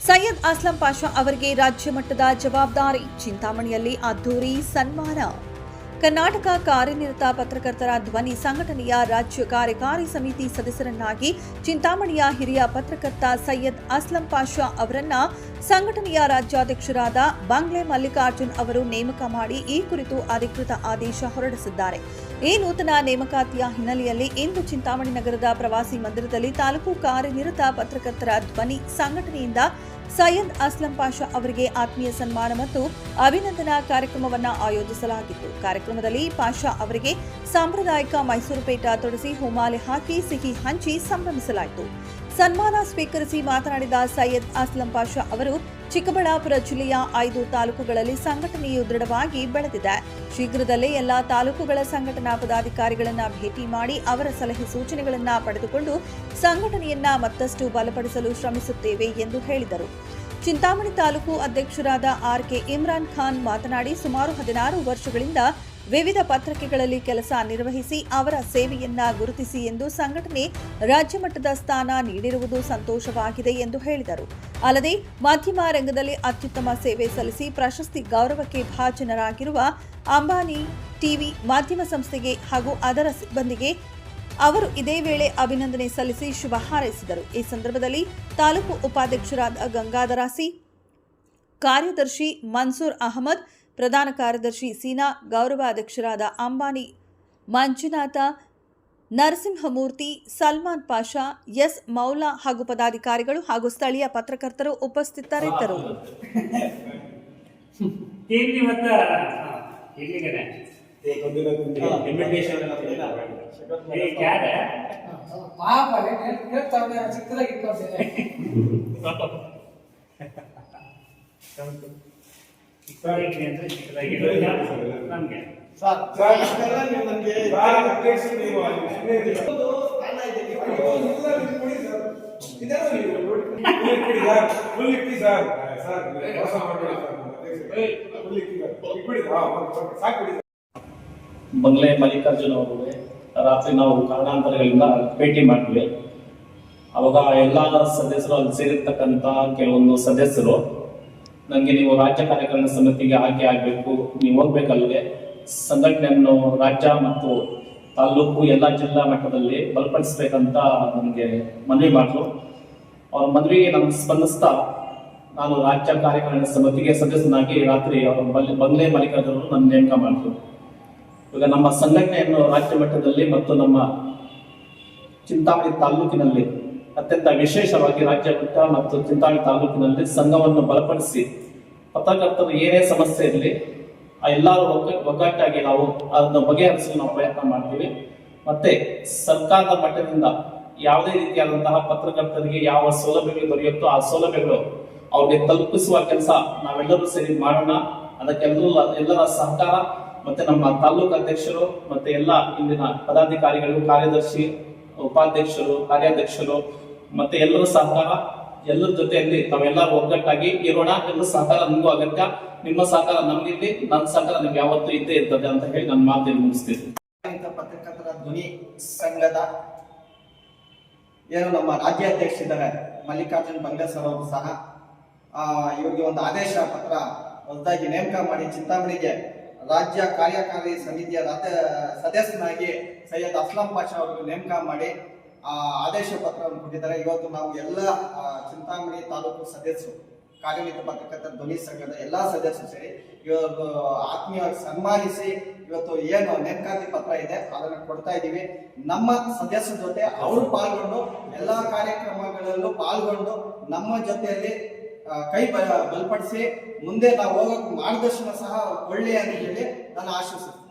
ಸೈಯದ್ ಅಸ್ಲಂ ಪಾಷಾ ಅವರಿಗೆ ರಾಜ್ಯ ಮಟ್ಟದ ಜವಾಬ್ದಾರಿ. ಚಿಂತಾಮಣಿಯಲ್ಲಿ ಅದ್ದೂರಿ ಸನ್ಮಾನ. ಕರ್ನಾಟಕ ಕಾರ್ಯನಿರತ ಪತ್ರಕರ್ತರ ಧ್ವನಿ ಸಂಘಟನೆಯ ರಾಜ್ಯ ಕಾರ್ಯಕಾರಿ ಸಮಿತಿ ಸದಸ್ಯರನ್ನಾಗಿ ಚಿಂತಾಮಣಿಯ ಹಿರಿಯ ಪತ್ರಕರ್ತ ಸೈಯದ್ ಅಸ್ಲಂ ಪಾಷಾ ಅವರನ್ನ ಸಂಘಟನೆಯ ರಾಜ್ಯಾಧ್ಯಕ್ಷರಾದ ಬಂಗ್ಲೆ ಮಲ್ಲಿಕಾರ್ಜುನ್ ಅವರು ನೇಮಕ ಮಾಡಿ ಈ ಕುರಿತು ಅಧಿಕೃತ ಆದೇಶ ಹೊರಡಿಸಿದ್ದಾರೆ. ಈ ನೂತನ ನೇಮಕಾತಿಯ ಹಿನ್ನೆಲೆಯಲ್ಲಿ ಇಂದು ಚಿಂತಾಮಣಿ ನಗರದ ಪ್ರವಾಸಿ ಮಂದಿರದಲ್ಲಿ ತಾಲೂಕು ಕಾರ್ಯನಿರತ ಪತ್ರಕರ್ತರ ಧ್ವನಿ ಸಂಘಟನೆಯಿಂದ ಸೈಯದ್ ಅಸ್ಲಂ ಪಾಷಾ ಅವರಿಗೆ ಆತ್ಮೀಯ ಸನ್ಮಾನ ಮತ್ತು ಅಭಿನಂದನಾ ಕಾರ್ಯಕ್ರಮವನ್ನು ಆಯೋಜಿಸಲಾಗಿತ್ತು. ಕಾರ್ಯಕ್ರಮದಲ್ಲಿ ಪಾಷಾ ಅವರಿಗೆ ಸಾಂಪ್ರದಾಯಿಕ ಮೈಸೂರು ಪೇಟ ತೊಡಿಸಿ ಹೂಮಾಲೆ ಹಾಕಿ ಸಿಹಿ ಹಂಚಿ ಸಂಭ್ರಮಿಸಲಾಯಿತು. ಸನ್ಮಾನ ಸ್ವೀಕರಿಸಿ ಮಾತನಾಡಿದ ಸೈಯದ್ ಅಸ್ಲಂ ಪಾಷಾ ಅವರು, ಚಿಕ್ಕಬಳ್ಳಾಪುರ ಜಿಲ್ಲೆಯ 5 ತಾಲೂಕುಗಳಲ್ಲಿ ಸಂಘಟನೆಯು ದೃಢವಾಗಿ ಬೆಳೆದಿದೆ. ಶೀಘ್ರದಲ್ಲೇ ಎಲ್ಲಾ ತಾಲೂಕುಗಳ ಸಂಘಟನಾ ಪದಾಧಿಕಾರಿಗಳನ್ನು ಭೇಟಿ ಮಾಡಿ ಅವರ ಸಲಹೆ ಸೂಚನೆಗಳನ್ನು ಪಡೆದುಕೊಂಡು ಸಂಘಟನೆಯನ್ನ ಮತ್ತಷ್ಟು ಬಲಪಡಿಸಲು ಶ್ರಮಿಸುತ್ತೇವೆ ಎಂದು ಹೇಳಿದರು. ಚಿಂತಾಮಣಿ ತಾಲೂಕು ಅಧ್ಯಕ್ಷರಾದ ಆರ್.ಕೆ. ಇಮ್ರಾನ್ ಖಾನ್ ಮಾತನಾಡಿ, ಸುಮಾರು 16 ವರ್ಷಗಳಿಂದ ವಿವಿಧ ಪತ್ರಿಕೆಗಳಲ್ಲಿ ಕೆಲಸ ನಿರ್ವಹಿಸಿ ಅವರ ಸೇವೆಯನ್ನ ಗುರುತಿಸಿ ಎಂದು ಸಂಘಟನೆ ರಾಜ್ಯ ಮಟ್ಟದ ಸ್ಥಾನ ನೀಡಿರುವುದು ಸಂತೋಷವಾಗಿದೆ ಎಂದು ಹೇಳಿದರು. ಅಲ್ಲದೆ ಮಾಧ್ಯಮ ರಂಗದಲ್ಲಿ ಅತ್ಯುತ್ತಮ ಸೇವೆ ಸಲ್ಲಿಸಿ ಪ್ರಶಸ್ತಿ ಗೌರವಕ್ಕೆ ಭಾಜನರಾಗಿರುವ ಅಂಬಾನಿ ಟಿವಿ ಮಾಧ್ಯಮ ಸಂಸ್ಥೆಗೆ ಹಾಗೂ ಅದರ ಸಿಬ್ಬಂದಿಗೆ ಅವರು ಇದೇ ವೇಳೆ ಅಭಿನಂದನೆ ಸಲ್ಲಿಸಿ ಶುಭ ಹಾರೈಸಿದರು. ಈ ಸಂದರ್ಭದಲ್ಲಿ ತಾಲೂಕು ಉಪಾಧ್ಯಕ್ಷರಾದ ಗಂಗಾಧರ ಸಿ, ಕಾರ್ಯದರ್ಶಿ ಮನ್ಸೂರ್ ಅಹಮದ್, ಪ್ರಧಾನ ಕಾರ್ಯದರ್ಶಿ ಸೀನಾ, ಗೌರವ ಅಧ್ಯಕ್ಷರಾದ ಅಂಬಾನಿ ಮಂಜುನಾಥ, ನರಸಿಂಹಮೂರ್ತಿ, ಸಲ್ಮಾನ್ ಪಾಷಾ, ಎಸ್ ಮೌಲಾ ಹಾಗೂ ಪದಾಧಿಕಾರಿಗಳು ಹಾಗೂ ಸ್ಥಳೀಯ ಪತ್ರಕರ್ತರು ಉಪಸ್ಥಿತರಿದ್ದರು. ಬಂಗ್ಲೆ ಮಲ್ಲಿಕಾರ್ಜುನ್ ಅವರು ರಾತ್ರಿ ನಾವು ಕಾರಣಾಂತರಗಳಿಂದ ಭೇಟಿ ಮಾಡ್ತೀವಿ. ಅವಾಗ ಎಲ್ಲ ಸದಸ್ಯರು ಅಲ್ಲಿ ಸೇರಿರ್ತಕ್ಕಂಥ ಕೆಲವೊಂದು ಸದಸ್ಯರು ನನಗೆ ನೀವು ರಾಜ್ಯ ಕಾರ್ಯಕಾರಿಣಿ ಸಮಿತಿಗೆ ಆಯ್ಕೆ ಆಗಬೇಕು, ನೀವು ಹೋಗ್ಬೇಕಲ್ಲಿಗೆ ಸಂಘಟನೆಯನ್ನು ರಾಜ್ಯ ಮತ್ತು ತಾಲೂಕು ಎಲ್ಲ ಜಿಲ್ಲಾ ಮಟ್ಟದಲ್ಲಿ ಬಲಪಡಿಸಬೇಕಂತ ನನಗೆ ಮನವಿ ಮಾಡಿದ್ರು. ಅವ್ರ ಮನವಿಗೆ ನಾನು ಸ್ಪಂದಿಸ್ತಾ ನಾನು ರಾಜ್ಯ ಕಾರ್ಯಕಾರಿಣಿ ಸಮಿತಿಗೆ ಸದಸ್ಯನಾಗಿ ರಾತ್ರಿ ಬಂಗ್ಲೆ ಮಲ್ಲಿಕಾರ್ಜುನರು ನನ್ನ ನೇಮಕ ಮಾಡಿದ್ರು. ಈಗ ನಮ್ಮ ಸಂಘಟನೆಯನ್ನು ರಾಜ್ಯ ಮಟ್ಟದಲ್ಲಿ ಮತ್ತು ನಮ್ಮ ಚಿಂತಾಮಣಿ ತಾಲೂಕಿನಲ್ಲಿ ಅತ್ಯಂತ ವಿಶೇಷವಾಗಿ ರಾಜ್ಯ ಮಟ್ಟ ಮತ್ತು ಚಿಂತಾಮಣಿ ತಾಲೂಕಿನಲ್ಲಿ ಸಂಘವನ್ನು ಬಲಪಡಿಸಿ ಪತ್ರಕರ್ತರು ಏನೇ ಸಮಸ್ಯೆ ಇರಲಿ ಎಲ್ಲರೂ ಒಗ್ಗಟ್ಟಾಗಿ ನಾವು ಅದನ್ನು ಬಗೆಹರಿಸಲು ನಾವು ಪ್ರಯತ್ನ ಮಾಡ್ತೀವಿ. ಮತ್ತೆ ಸರ್ಕಾರದ ಮಟ್ಟದಿಂದ ಯಾವುದೇ ರೀತಿಯಾದಂತಹ ಪತ್ರಕರ್ತರಿಗೆ ಯಾವ ಸೌಲಭ್ಯಗಳು ದೊರೆಯುತ್ತೋ ಆ ಸೌಲಭ್ಯಗಳು ಅವ್ರಿಗೆ ತಲುಪಿಸುವ ಕೆಲಸ ನಾವೆಲ್ಲರೂ ಸೇರಿ ಮಾಡೋಣ. ಅದಕ್ಕೆಲ್ಲರ ಸಹಕಾರ ಮತ್ತೆ ನಮ್ಮ ತಾಲೂಕು ಅಧ್ಯಕ್ಷರು ಮತ್ತೆ ಎಲ್ಲ ಇಲ್ಲಿನ ಪದಾಧಿಕಾರಿಗಳು, ಕಾರ್ಯದರ್ಶಿ, ಉಪಾಧ್ಯಕ್ಷರು, ಕಾರ್ಯಾಧ್ಯಕ್ಷರು ಮತ್ತೆ ಎಲ್ಲರ ಸಹಕಾರ, ಎಲ್ಲರ ಜೊತೆಯಲ್ಲಿ ತಾವೆಲ್ಲರೂ ಒಗ್ಗಟ್ಟಾಗಿ ಇರೋಣ. ಎಲ್ಲರ ಸಹಕಾರ ನಿಮಗೂ ಅಗತ್ಯ, ನಿಮ್ಮ ಸಹಕಾರ ನಮ್ಗಿರ್ಲಿ, ನನ್ನ ಸಹಕಾರ ನಿಮ್ಗೆ ಯಾವತ್ತೂ ಇದ್ದೇ ಇರ್ತದೆ ಅಂತ ಹೇಳಿ ನನ್ನ ಮಾತನ್ನು ಮುಗಿಸ್ತೀನಿ. ಪತ್ರಕರ್ತರ ಧ್ವನಿ ಸಂಘದ ಏನು ನಮ್ಮ ರಾಜ್ಯಾಧ್ಯಕ್ಷರಿದ್ದಾರೆ ಮಲ್ಲಿಕಾರ್ಜುನ್ ಬಂಗ್ಲೆ ಸರ್ ಅವರು ಸಹ ಇವರಿಗೆ ಒಂದು ಆದೇಶ ಪತ್ರ ಹೊಸದಾಗಿ ನೇಮಕ ಮಾಡಿ ಚಿಂತಾಮಣಿಗೆ ರಾಜ್ಯ ಕಾರ್ಯಕಾರಿ ಸಮಿತಿಯ ಸದಸ್ಯನಾಗಿ ಸೈಯದ್ ಅಸ್ಲಂ ಪಾಷಾ ಅವರಿಗೆ ನೇಮಕ ಮಾಡಿ ಆದೇಶ ಪತ್ರವನ್ನು ಕೊಟ್ಟಿದ್ದಾರೆ. ಇವತ್ತು ನಾವು ಎಲ್ಲ ಚಿಂತಾಮಣಿ ತಾಲೂಕು ಸದಸ್ಯರು, ಕಾರ್ಯನಿರತ ಪತ್ರಕರ್ತರ ಧ್ವನಿ ಸಂಘದ ಎಲ್ಲಾ ಸದಸ್ಯರು ಸೇರಿ ಇವತ್ತು ಆತ್ಮೀಯವಾಗಿ ಸನ್ಮಾನಿಸಿ ಇವತ್ತು ಏನು ನೇಮಕಾತಿ ಪತ್ರ ಇದೆ ಅದನ್ನು ಕೊಡ್ತಾ ಇದ್ದೀವಿ. ನಮ್ಮ ಸದಸ್ಯರ ಜೊತೆ ಅವರು ಪಾಲ್ಗೊಂಡು ಎಲ್ಲಾ ಕಾರ್ಯಕ್ರಮಗಳಲ್ಲೂ ಪಾಲ್ಗೊಂಡು ನಮ್ಮ ಜೊತೆಯಲ್ಲಿ ಕೈ ಬಲಪಡಿಸಿ ಮುಂದೆ ನಾವು ಹೋಗೋಕೆ ಮಾರ್ಗದರ್ಶನ ಸಹ ಒಳ್ಳೆಯ ಅಂತ ಹೇಳಿ ನಾನು ಆಶಿಸುತ್ತೇನೆ.